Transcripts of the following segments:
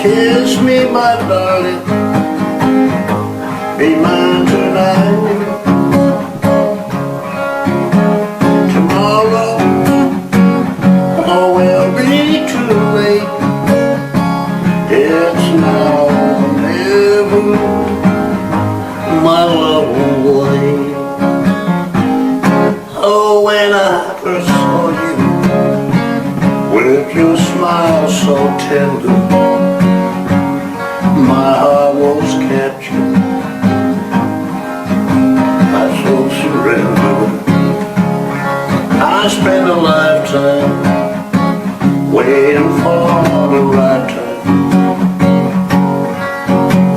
Kiss me, my darling, be mine tonight. Tomorrow, oh, will be too late. It's now or never, my love will wait. Oh, when I first saw you, with your smile so tender, my heart was captured, my soul surrendered. I spent a lifetime waiting for the right time.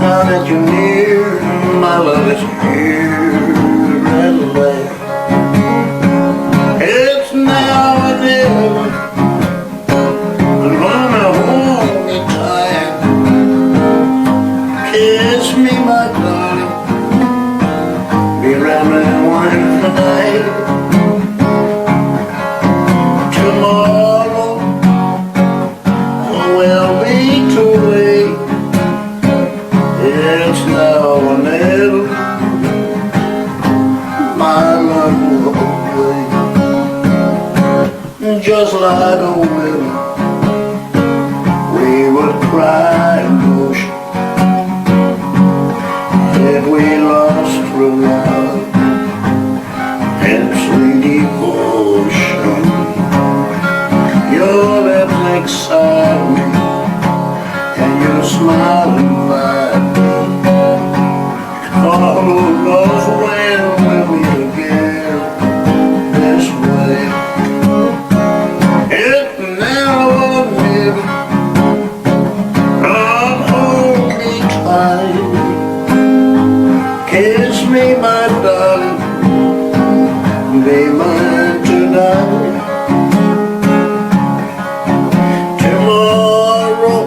Now that you're near, my love is here at last. It's now or never, and gonna hold me tight. Kiss me, my darling, be Ramblin Wayn tonight. Tomorrow, oh, will be too late. It's now or never, my love will wait. Just like a widow, we would cry in ocean if we lost true love and sweet devotion. Your lips excite me, and your smile invite me. Oh, who knows when we'll meet again this way. It's now or never, oh, hold me tight. Kiss me, my darling, be mine tonight. Tomorrow,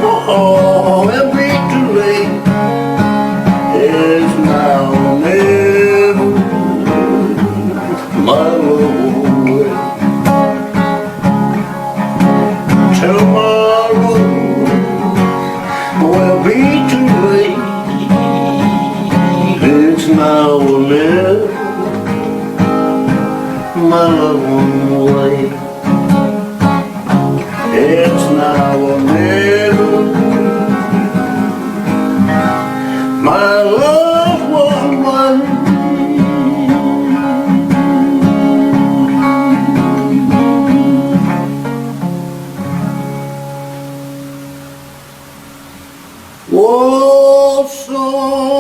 oh, it'll be too late. It's now or never, my love will wait. Tomorrow will be too late. It's now or never, my love won't wait. It's now or never, my love won't wait. Oh, so